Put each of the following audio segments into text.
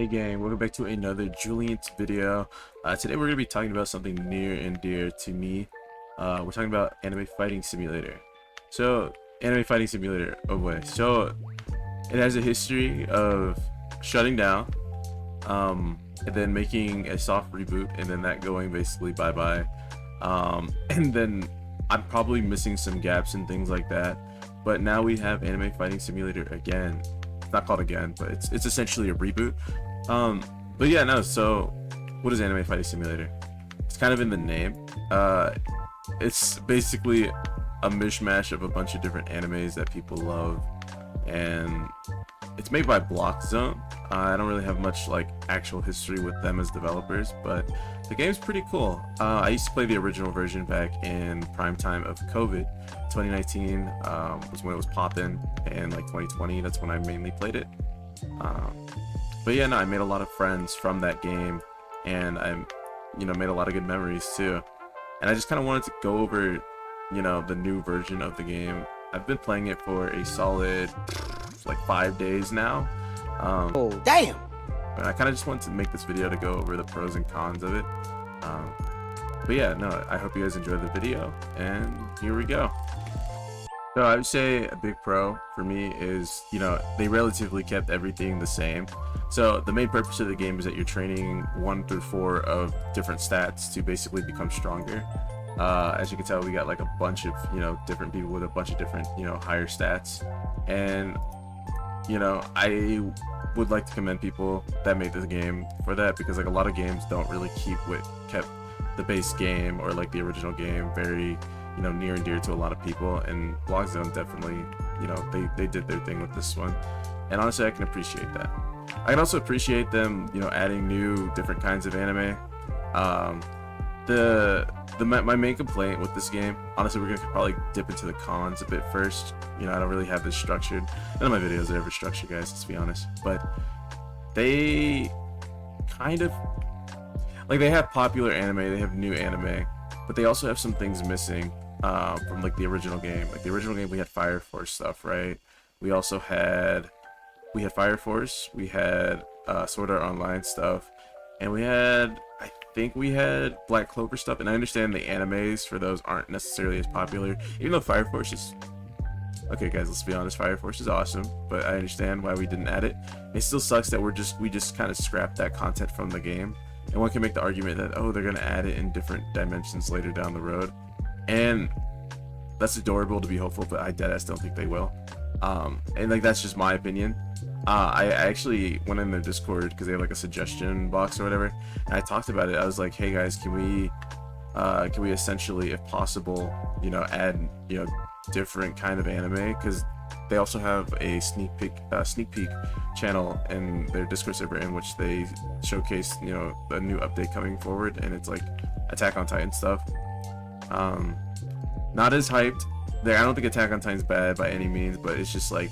Hey gang, welcome back to another Julian's video. Today we're going to be talking about something near and dear to me. We're talking about Anime Fighting Simulator. So, Anime Fighting Simulator, oh boy. So, it has a history of shutting down, and then making a soft reboot, and then that going basically bye-bye. And then I'm probably missing some gaps and things like that. But now we have Anime Fighting Simulator again. It's not called again, but it's essentially a reboot. But yeah, no, so what is Anime Fighting Simulator? It's kind of in the name. It's basically a mishmash of a bunch of different animes that people love, and it's made by Block Zone. I don't really have much like actual history with them as developers, but the game's pretty cool. I used to play the original version back in prime time of COVID. 2019 was when it was popping, and like 2020, that's when I mainly played it. But yeah, no, I made a lot of friends from that game, and I, made a lot of good memories too. And I just kind of wanted to go over, the new version of the game. I've been playing it for a solid, like 5 days now. Oh, damn! And I kind of just wanted to make this video to go over the pros and cons of it. But yeah, no, I hope you guys enjoyed the video, and here we go. So I would say a big pro for me is, they relatively kept everything the same. So the main purpose of the game is that you're training 1 through 4 of different stats to basically become stronger. As you can tell, we got like a bunch of, different people with a bunch of different, higher stats. And, I would like to commend people that made this game for that, because like a lot of games don't really keep what kept the base game or like the original game very, near and dear to a lot of people, and Block Zone definitely, they did their thing with this one, and honestly I can appreciate that. I can also appreciate them, adding new different kinds of anime. My main complaint with this game, honestly, we're gonna probably dip into the cons a bit first. I don't really have this structured. None of my videos are ever structured, guys, let's be honest, but they kind of like, they have popular anime, they have new anime, but they also have some things missing from like the original game. Like the original game, we had Fire Force stuff, right? We also had Fire Force, we had Sword Art Online stuff, and I think we had Black Clover stuff. And I understand the animes for those aren't necessarily as popular, even though Fire Force is okay, guys, let's be honest, Fire Force is awesome, but I understand why we didn't add it. It still sucks that we just kind of scrapped that content from the game. And one can make the argument that, oh, they're gonna add it in different dimensions later down the road, and that's adorable to be hopeful, but I deadass don't think they will. And like, that's just my opinion. I actually went in their Discord because they have like a suggestion box or whatever, and I talked about it. I was like, hey guys, can we essentially, if possible, add different kind of anime, because they also have a sneak peek channel in their Discord server in which they showcase, a new update coming forward, and it's like Attack on Titan stuff. Not as hyped. I don't think Attack on Titan's bad by any means, but it's just like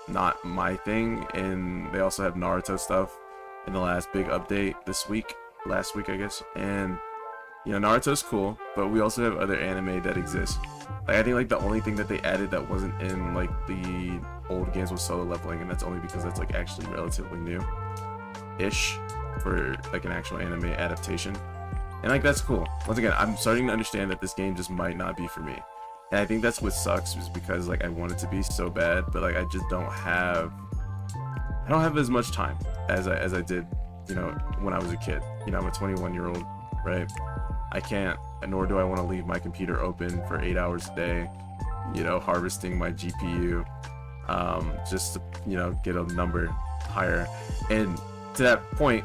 not my thing. And they also have Naruto stuff in the last big update last week I guess. And Naruto's cool, but we also have other anime that exist. Like, I think like the only thing that they added that wasn't in like the old games was Solo Leveling, and that's only because that's like actually relatively new ish for like an actual anime adaptation. And like, that's cool. Once again, I'm starting to understand that this game just might not be for me, and I think that's what sucks, is because like I want it to be so bad, but like I just don't have as much time as I did when I was a kid. I'm a 21-year-old, right? I can't, nor do I want to leave my computer open for 8 hours a day, harvesting my GPU, just to, get a number higher. And to that point,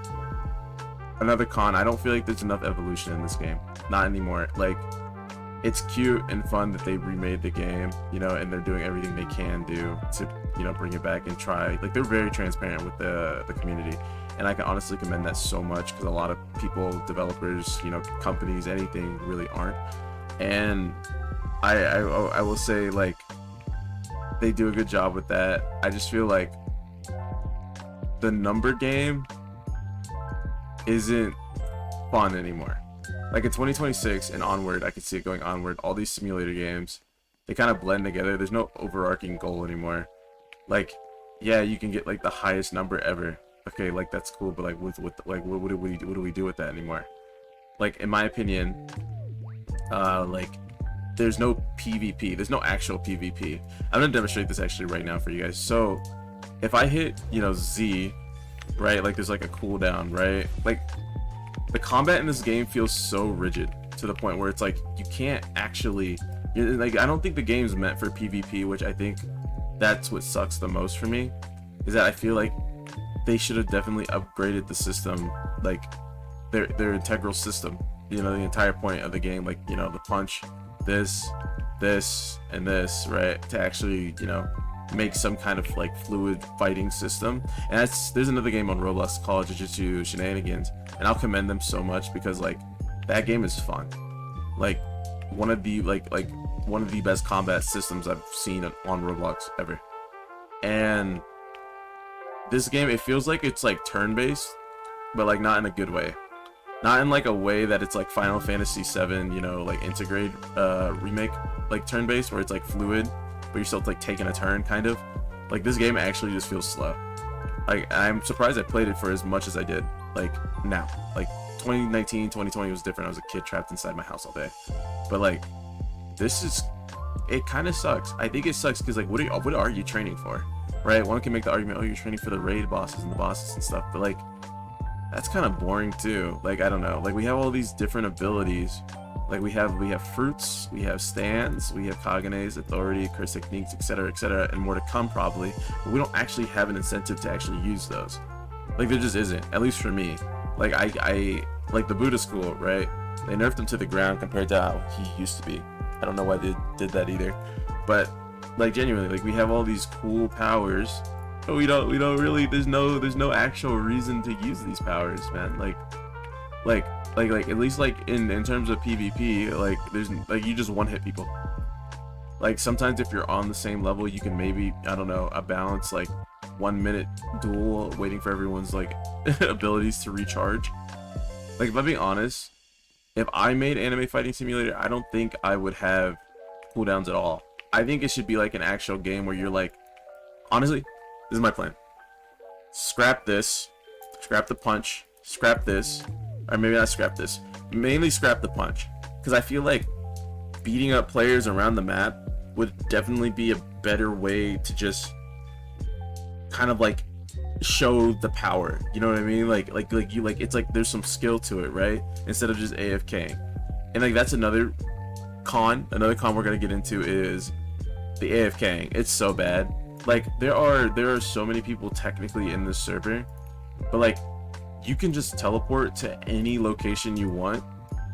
another con, I don't feel like there's enough evolution in this game. Not anymore. Like, it's cute and fun that they remade the game, and they're doing everything they can do to, bring it back and try. Like, they're very transparent with the community. And I can honestly commend that so much, because a lot of people, developers, companies, anything, really aren't. And I will say, like, they do a good job with that. I just feel like the number game isn't fun anymore. Like in 2026 and onward, I could see it going onward. All these simulator games, they kind of blend together. There's no overarching goal anymore. Like, yeah, you can get like the highest number ever, okay, like that's cool, but like with like what do we do with that anymore? Like in my opinion, like there's no PvP. There's no actual PvP. I'm gonna demonstrate this actually right now for you guys. So if I hit, you know, Z, right? Like there's like a cooldown, right? Like the combat in this game feels so rigid to the point where it's like you can't actually, like I don't think the game's meant for PvP, which I think that's what sucks the most for me, is that I feel like they should have definitely upgraded the system, like their integral system, you know, the entire point of the game, like, you know, the punch, this, and this, right, to actually, you know, make some kind of like fluid fighting system. And there's another game on Roblox called Jujutsu Shenanigans, and I'll commend them so much because like that game is fun, like one of the one of the best combat systems I've seen on Roblox ever. And this game, it feels like it's like turn-based, but like not in a good way, not in like a way that it's like Final Fantasy 7, you know, like Integrate remake, like turn-based where it's like fluid but you're still like taking a turn kind of. Like this game actually just feels slow. Like I'm surprised I played it for as much as I did. Like now, like 2019, 2020 was different. I was a kid trapped inside my house all day. But like this is, it kind of sucks. I think it sucks because like what are you training for, right? One can make the argument, oh, you're training for the raid bosses and the bosses and stuff, but like that's kind of boring too. Like I don't know, like we have all these different abilities. Like we have fruits, we have stands, we have Kagane's, authority, curse techniques, etc., and more to come probably. But we don't actually have an incentive to actually use those. Like there just isn't, at least for me. Like I like the Buddha school, right? They nerfed him to the ground compared to how he used to be. I don't know why they did that either. But like genuinely, like we have all these cool powers, but we don't really, there's no actual reason to use these powers, man. Like at least like in terms of PvP, like there's like you just one hit people. Like sometimes if you're on the same level, you can maybe, I don't know, a balance like 1 minute duel waiting for everyone's like abilities to recharge. Like if I'm being honest, if I made Anime Fighting Simulator, I don't think I would have cooldowns at all. I think it should be like an actual game where you're like, honestly, this is my plan. Scrap this, scrap the punch, scrap this, or maybe not scrap this, mainly scrap the punch, because I feel like beating up players around the map would definitely be a better way to just kind of like show the power, you know what I mean? Like you, like it's like there's some skill to it, right? Instead of just AFKing. And like that's another con we're gonna get into is the AFKing. It's so bad. Like there are so many people technically in this server, but like you can just teleport to any location you want,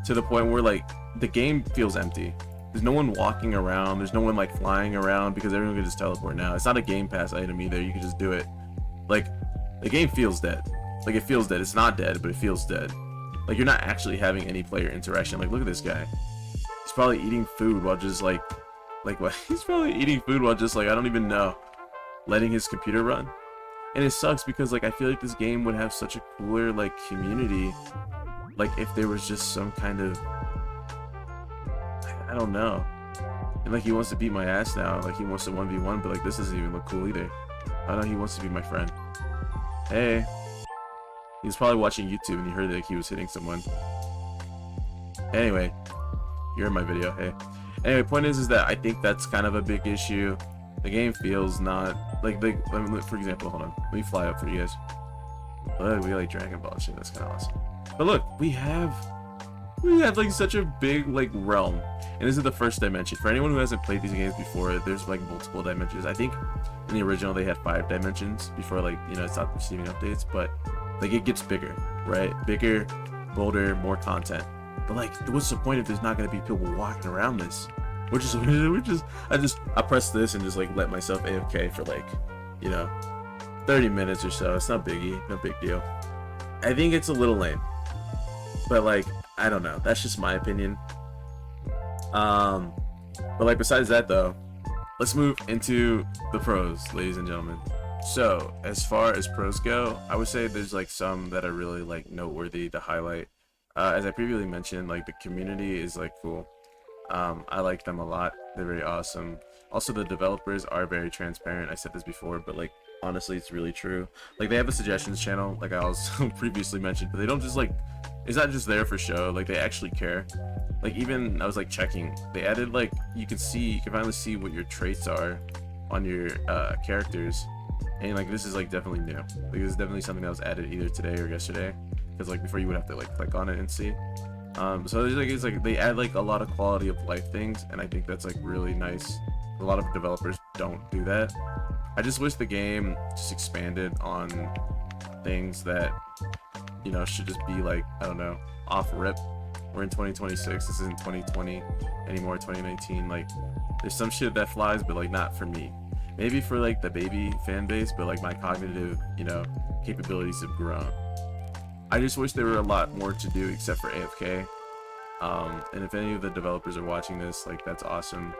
to the point where like the game feels empty. There's no one walking around, there's no one like flying around, because everyone can just teleport now. It's not a Game Pass item either, you can just do it. Like the game feels dead. Like it feels dead. It's not dead, but it feels dead. Like you're not actually having any player interaction. Like look at this guy. He's probably eating food while just like what? He's probably eating food while just like, I don't even know, letting his computer run. And it sucks because like I feel like this game would have such a cooler like community, like if there was just some kind of, I don't know. And like he wants to beat my ass now, like he wants to 1v1, but like this doesn't even look cool either. I know he wants to be my friend. Hey. He's probably watching YouTube and he heard that he was hitting someone. Anyway, you're in my video, hey. Anyway, point is that I think that's kind of a big issue. The game feels not like for example, hold on, let me fly up for you guys. Look, we like Dragon Ball shit, that's kind of awesome. But look, we have like such a big like realm, and this is the first dimension. For anyone who hasn't played these games before, there's like multiple dimensions. I think in the original they had 5 dimensions before, like, you know, it stopped receiving updates, but like it gets bigger, right? Bigger, bolder, more content. But like, what's the point if there's not gonna be people walking around this? I press this and just like let myself AFK for like, you know, 30 minutes or so. It's not biggie, no big deal. I think it's a little lame, but like, I don't know, that's just my opinion. But like besides that though, let's move into the pros, ladies and gentlemen. So as far as pros go, I would say there's like some that are really like noteworthy to highlight. As I previously mentioned, like the community is like cool. I like them a lot. They're very awesome. Also, the developers are very transparent. I said this before, but like Honestly, it's really true. Like, they have a suggestions channel, like I also previously mentioned, but they don't just like, it's not just there for show. Like, they actually care. Like, even I was like checking, they added like, you can finally see what your traits are on your characters, and like this is like definitely new. Like, this is definitely something that was added either today or yesterday, because like before you would have to like click on it and see. So it's like they add like a lot of quality of life things, and I think that's like really nice. A lot of developers don't do that. I just wish the game just expanded on things that, you know, should just be like, I don't know, off rip. We're in 2026, this isn't 2020 anymore, 2019. Like, there's some shit that flies, but like not for me. Maybe for like the baby fan base, but like my cognitive, you know, capabilities have grown. I just wish there were a lot more to do except for AFK. And if any of the developers are watching this, like, that's awesome.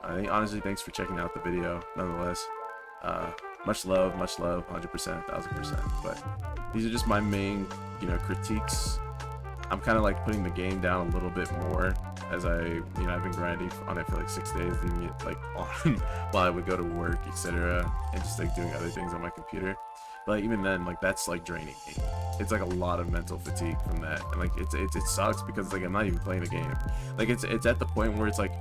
I think honestly, thanks for checking out the video nonetheless. Much love, 100%, 1000%. But these are just my main, you know, critiques. I'm kind of like putting the game down a little bit more as I've been grinding on it for like 6 days, leaving it like on while I would go to work, etc., and just like doing other things on my computer. But like, even then, like, that's like draining me. It's like a lot of mental fatigue from that, and like it sucks because like I'm not even playing the game. Like, it's at the point where it's like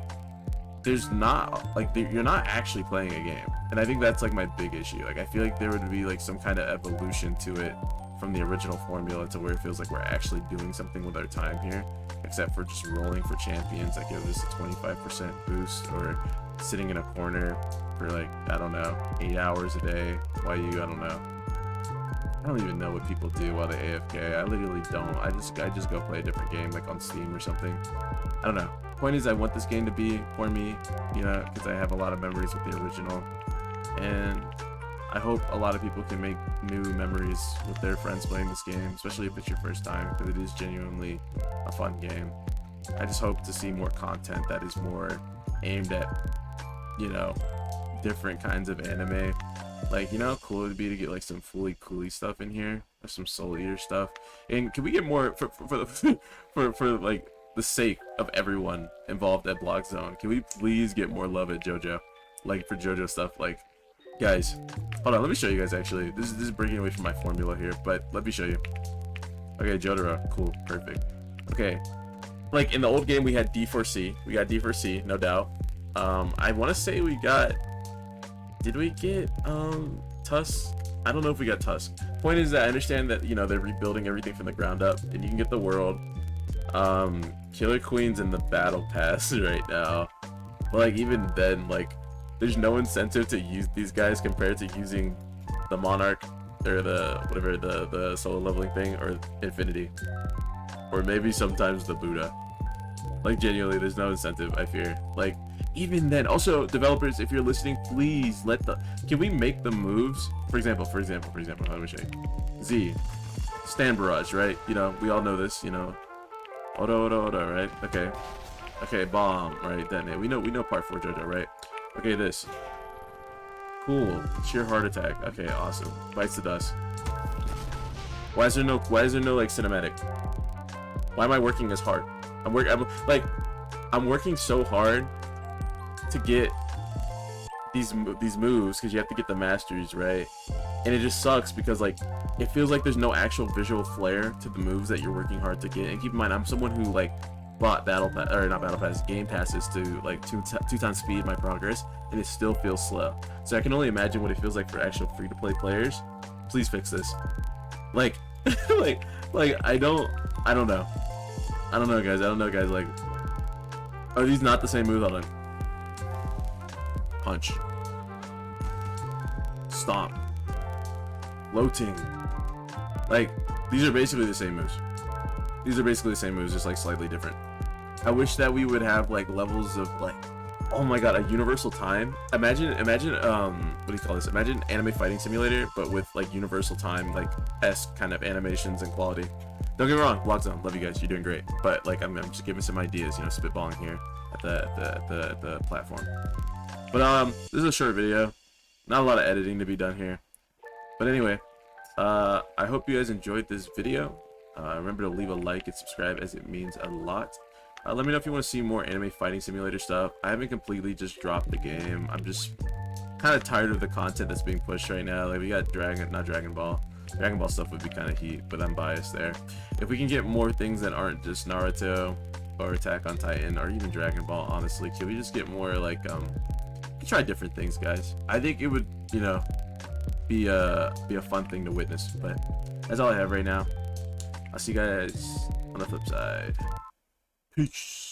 there's not like you're not actually playing a game, and I think that's like my big issue. Like, I feel like there would be like some kind of evolution to it from the original formula to where it feels like we're actually doing something with our time here, except for just rolling for champions that give us a 25% boost, or sitting in a corner for like, I don't know, 8 hours a day while I don't even know what people do while they AFK. I literally don't. I just go play a different game, like on Steam or something. I don't know. Point is, I want this game to be for me, you know, because I have a lot of memories with the original, and I hope a lot of people can make new memories with their friends playing this game, especially if it's your first time, because it is genuinely a fun game. I just hope to see more content that is more aimed at, you know, different kinds of anime. Like, you know how cool it would be to get like some fully coolie stuff in here, or some Soul Eater stuff. And can we get more for like the sake of everyone involved at Block Zone? Can we please get more love at JoJo? Like, for JoJo stuff, like, guys, hold on, let me show you guys. Actually, this is breaking away from my formula here, but let me show you. Okay, Jotaro, cool, perfect. Okay, like in the old game we had D4C, no doubt. I want to say we got, did we get Tusk? I don't know if we got Tusk. Point is that I understand that, you know, they're rebuilding everything from the ground up, and you can get the world. Killer Queen's in the battle pass right now, but like even then, like, there's no incentive to use these guys compared to using the Monarch, or the whatever, the solo leveling thing, or Infinity, or maybe sometimes the Buddha. Like, genuinely, there's no incentive, I fear. Like, even then, also, developers, if you're listening, please can we make the moves? For example, let me show you. Z, stand barrage, right? You know, we all know this, you know. Odo, right? Okay, bomb, right? Detonate. We know part 4 JoJo, right? Okay, this. Cool. Sheer heart attack. Okay, awesome. Bites the dust. Why is there no like cinematic? Why am I working as hard? I'm working so hard to get these moves, because you have to get the masters, right? And it just sucks because like it feels like there's no actual visual flair to the moves that you're working hard to get. And keep in mind, I'm someone who like bought game passes to like two times speed my progress, and it still feels slow. So I can only imagine what it feels like for actual free-to-play players. Please fix this. Like I don't know, guys. Like, are these not the same moves? Hold on. Punch, stomp, floating. Like, these are basically the same moves. Just like slightly different. I wish that we would have like levels of like, oh my god, a universal time. Imagine what do you call this? Imagine anime fighting simulator, but with like universal time, like esque kind of animations and quality. Don't get me wrong, Block Zone, love you guys, you're doing great. But like, I'm just giving some ideas, you know, spitballing here at the platform. But this is a short video, not a lot of editing to be done here. But anyway, I hope you guys enjoyed this video. Remember to leave a like and subscribe, as it means a lot. Let me know if you want to see more anime fighting simulator stuff. I haven't completely just dropped the game. I'm just kind of tired of the content that's being pushed right now. Like we got not Dragon Ball. Dragon Ball stuff would be kind of heat, but I'm biased there. If we can get more things that aren't just Naruto or Attack on Titan or even Dragon Ball, honestly, can we just get more like try different things, guys? I think it would, you know, be a fun thing to witness. But that's all I have right now. I'll see you guys on the flip side. Peace.